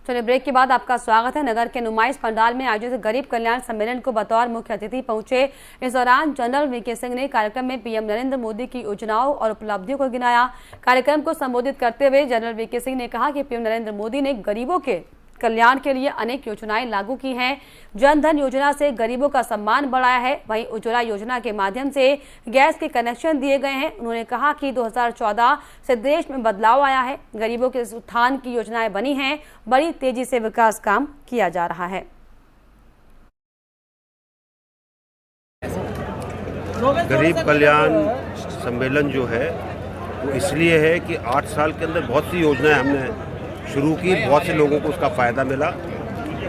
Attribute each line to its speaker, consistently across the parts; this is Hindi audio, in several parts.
Speaker 1: चलिए ब्रेक के बाद आपका स्वागत है। नगर के नुमाइश पंडाल में आयोजित गरीब कल्याण सम्मेलन को बतौर मुख्य अतिथि पहुंचे। इस दौरान जनरल वीके सिंह ने कार्यक्रम में पीएम नरेंद्र मोदी की योजनाओं और उपलब्धियों को गिनाया। कार्यक्रम को संबोधित करते हुए जनरल वीके सिंह ने कहा कि पीएम नरेंद्र मोदी ने गरीबों के कल्याण के लिए अनेक योजनाएं लागू की हैं। जन धन योजना से गरीबों का सम्मान बढ़ाया है। वहीं उज्ज्वला योजना के माध्यम से गैस के कनेक्शन दिए गए हैं। उन्होंने कहा कि 2014 से देश में बदलाव आया है। गरीबों के उत्थान की योजनाएं बनी हैं। बड़ी तेजी से विकास काम किया जा रहा है।
Speaker 2: गरीब कल्याण सम्मेलन जो है वो इसलिए है कि 8 साल के अंदर बहुत सी योजनाएं हमने शुरू की, बहुत से लोगों को उसका फ़ायदा मिला।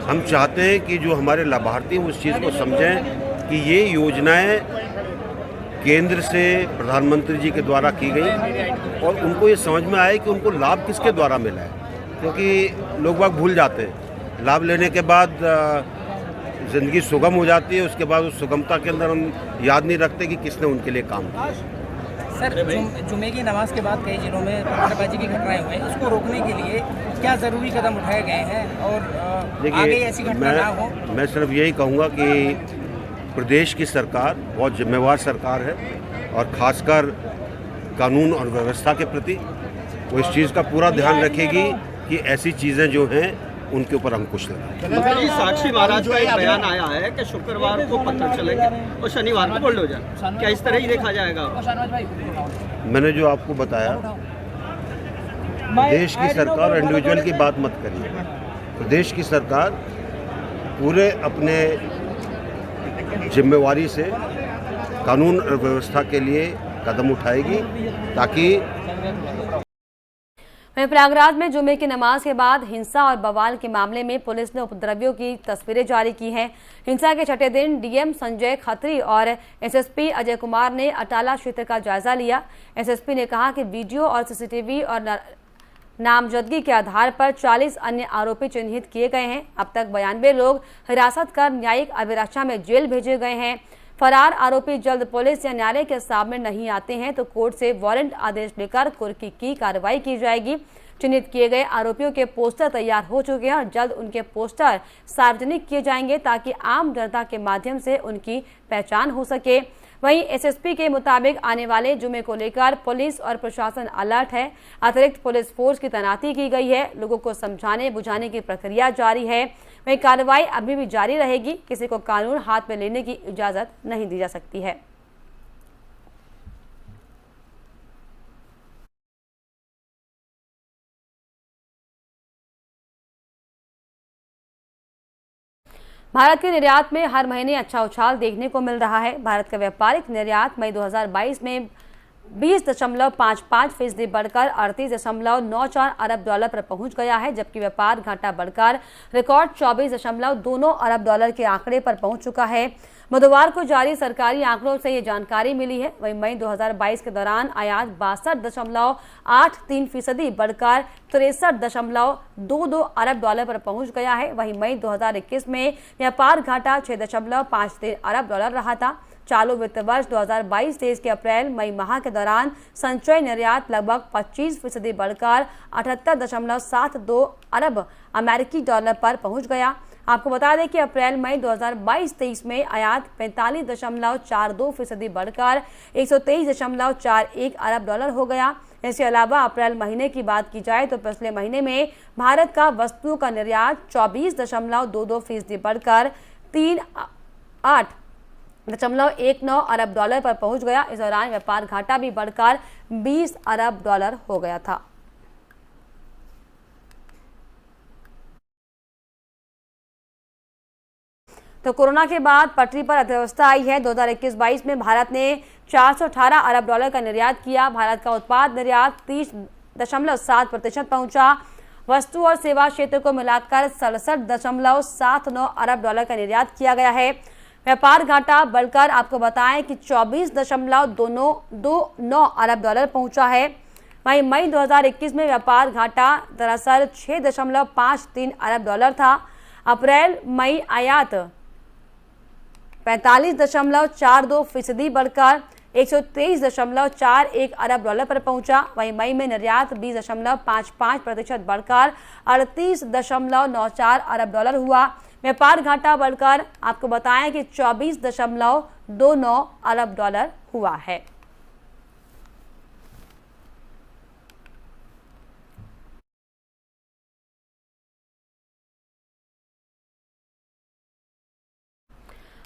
Speaker 2: हम चाहते हैं कि जो हमारे लाभार्थी उस चीज़ को समझें कि ये योजनाएं केंद्र से प्रधानमंत्री जी के द्वारा की गई और उनको ये समझ में आए कि उनको लाभ किसके द्वारा मिला है, क्योंकि लोग बाग भूल जाते हैं। लाभ लेने के बाद ज़िंदगी सुगम हो जाती है, उसके बाद उस सुगमता के अंदर हम याद नहीं रखते कि किसने उनके लिए काम किया।
Speaker 3: सर, जुमे की नमाज के बाद कई जिलों में पत्थरबाजी की घटनाएं हुई हैं, इसको रोकने के लिए क्या ज़रूरी कदम उठाए गए हैं और आगे ऐसी घटना ना हो? मैं
Speaker 2: सिर्फ यही कहूँगा कि प्रदेश की सरकार बहुत जिम्मेवार सरकार है और ख़ासकर कानून और व्यवस्था के प्रति वो इस चीज़ का पूरा ध्यान रखेगी कि ऐसी चीज़ें जो हैं उनके ऊपर अंकुश लगाएं।
Speaker 4: साक्षी महाराज का एक बयान आया है कि शुक्रवार को पत्थर चलेंगे और शनिवार को बुलडोजर, क्या इस तरह ही देखा जाएगा?
Speaker 2: मैंने जो आपको बताया, देश की सरकार और इंडिविजुअल की बात मत करिए। प्रदेश की सरकार पूरे अपने जिम्मेवारी से कानून और व्यवस्था के लिए कदम उठाएगी ताकि
Speaker 1: वहीं प्रयागराज में जुमे की नमाज के बाद हिंसा और बवाल के मामले में पुलिस ने उपद्रवियों की तस्वीरें जारी की हैं। हिंसा के छठे दिन डीएम संजय खत्री और एसएसपी अजय कुमार ने अटाला क्षेत्र का जायजा लिया। एसएसपी ने कहा कि वीडियो और सीसीटीवी और नामजदगी के आधार पर 40 अन्य आरोपी चिन्हित किए गए हैं। अब तक 92 लोग हिरासत कर न्यायिक अभिरक्षा में जेल भेजे गए हैं। फरार आरोपी जल्द पुलिस या न्यायालय के सामने नहीं आते हैं तो कोर्ट से वारंट आदेश लेकर कुर्की की कार्रवाई की जाएगी। चिन्हित किए गए आरोपियों के पोस्टर तैयार हो चुके हैं और जल्द उनके पोस्टर सार्वजनिक किए जाएंगे ताकि आम जनता के माध्यम से उनकी पहचान हो सके। वहीं एसएसपी के मुताबिक आने वाले जुमे को लेकर पुलिस और प्रशासन अलर्ट है। अतिरिक्त पुलिस फोर्स की तैनाती की गई है। लोगों को समझाने बुझाने की प्रक्रिया जारी है। वहीं कार्रवाई अभी भी जारी रहेगी। किसी को कानून हाथ में लेने की इजाजत नहीं दी जा सकती है। भारत के निर्यात में हर महीने अच्छा उछाल देखने को मिल रहा है। भारत का व्यापारिक निर्यात मई 2022 में 20.55% बढ़कर 38.94 अरब डॉलर पर पहुंच गया है, जबकि व्यापार घाटा बढ़कर रिकॉर्ड 24.29 अरब डॉलर के आंकड़े पर पहुंच चुका है। बुधवार को जारी सरकारी आंकड़ों से ये जानकारी मिली है। वहीं मई 2022 के दौरान आयात 62.83% बढ़कर 63.22 अरब डॉलर पर पहुंच गया है। वहीं मई 2021 में व्यापार घाटा 6.53 अरब डॉलर रहा था। चालू वित्त वर्ष 2022-23 के अप्रैल मई माह के दौरान संचयी निर्यात लगभग 25% बढ़कर 78.72 अरब अमेरिकी डॉलर पर पहुंच गया। आपको बता दें कि अप्रैल मई 2022-23 में आयात 45.42% बढ़कर 123.41 अरब डॉलर हो गया। इसके अलावा अप्रैल महीने की बात की जाए तो पिछले महीने में भारत का वस्तुओं का निर्यात 24.22% बढ़कर 38.19 अरब डॉलर पर पहुंच गया। इस दौरान व्यापार घाटा भी बढ़कर 20 अरब डॉलर हो गया था। तो कोरोना के बाद पटरी पर अर्थव्यवस्था आई है। 2021-22 में भारत ने 418 अरब डॉलर का निर्यात किया। भारत का उत्पाद निर्यात 30.7% पहुंचा। वस्तु और सेवा क्षेत्र को मिलाकर 67.79 अरब डॉलर का निर्यात किया गया है। व्यापार घाटा बढ़कर आपको बताएं कि 24.229 अरब डॉलर पहुंचा है। वहीं मई 2021 में व्यापार घाटा दरअसल 6.53 अरब डॉलर था। अप्रैल मई आयात 45.42% बढ़कर 123.41 अरब डॉलर पर पहुंचा। वहीं मई में निर्यात 20.55% बढ़कर 38.94 अरब डॉलर हुआ। व्यापार घाटा बढ़कर आपको बताएं कि 24.29 अरब डॉलर हुआ है।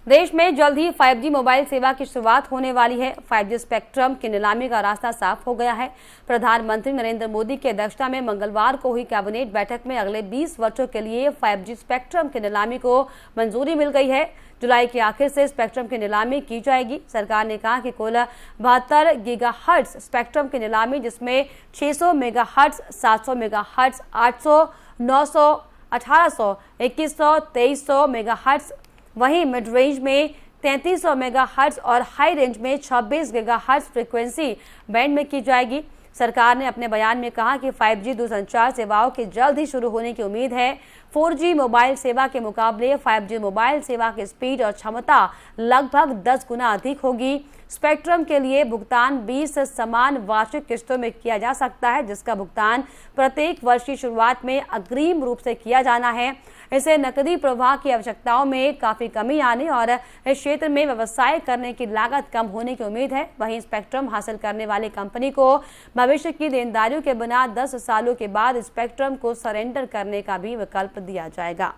Speaker 1: देश में जल्द ही 5G मोबाइल सेवा की शुरुआत होने वाली है। 5G स्पेक्ट्रम की नीलामी का रास्ता साफ हो गया है। प्रधानमंत्री नरेंद्र मोदी की अध्यक्षता में मंगलवार को हुई कैबिनेट बैठक में अगले 20 वर्षों के लिए 5G स्पेक्ट्रम की नीलामी को मंजूरी मिल गई है। जुलाई के आखिर से स्पेक्ट्रम की नीलामी की जाएगी। सरकार ने कहा कि कुल 72 गीगाहर्ट्ज स्पेक्ट्रम की नीलामी, जिसमें 600 मेगाहर्ट्ज, 700 मेगाहर्ट्ज, 800, 900, 1800, 2100, 2300 मेगाहर्ट्ज, वहीं मिड रेंज में 3300 मेगाहर्ट्ज और हाई रेंज में 26 गीगाहर्ट्ज फ्रीक्वेंसी बैंड में की जाएगी। सरकार ने अपने बयान में कहा कि 5G दूरसंचार सेवाओं की जल्द ही शुरू होने की उम्मीद है। 4G मोबाइल सेवा के मुकाबले 5G मोबाइल सेवा की स्पीड और क्षमता लगभग 10 गुना अधिक होगी। स्पेक्ट्रम के लिए भुगतान 20 समान वार्षिक किस्तों में किया जा सकता है, जिसका भुगतान प्रत्येक वर्ष की शुरुआत में अग्रिम रूप से किया जाना है। इससे नकदी प्रवाह की आवश्यकताओं में काफी कमी आने और इस क्षेत्र में व्यवसाय करने की लागत कम होने की उम्मीद है। वहीं स्पेक्ट्रम हासिल करने वाली कंपनी को भविष्य की देनदारियों के बिना 10 सालों के बाद स्पेक्ट्रम को सरेंडर करने का भी विकल्प दिया जाएगा।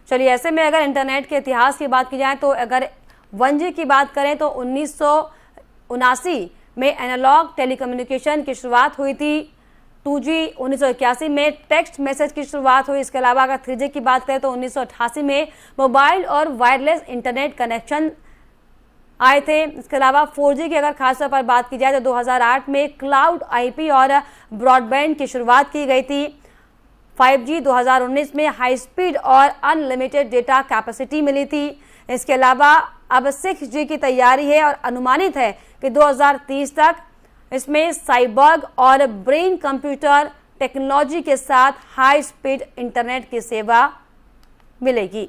Speaker 1: चलिए, ऐसे में अगर इंटरनेट के इतिहास की बात की जाए तो अगर 1G की बात करें तो 1979 में एनालॉग टेलीकम्युनिकेशन की शुरुआत हुई थी। 2G 1981 में टेक्स्ट मैसेज की शुरुआत हुई। इसके अलावा अगर 3G की बात करें तो 1988 में मोबाइल और वायरलेस इंटरनेट कनेक्शन आए थे। इसके अलावा 4G की अगर खासतौर पर बात की जाए तो 2008 में क्लाउड IP और ब्रॉडबैंड की शुरुआत की गई थी। 5G 2019 में हाई स्पीड और अनलिमिटेड डेटा कैपेसिटी मिली थी। इसके अलावा अब 6G की तैयारी है और अनुमानित है कि 2030 तक इसमें साइबर्ग और ब्रेन कंप्यूटर टेक्नोलॉजी के साथ हाई स्पीड इंटरनेट की सेवा मिलेगी।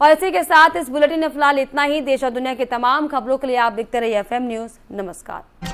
Speaker 1: और इसी के साथ इस बुलेटिन में फिलहाल इतना ही। देश और दुनिया की तमाम खबरों के लिए आप देखते रहिए FM न्यूज़। नमस्कार।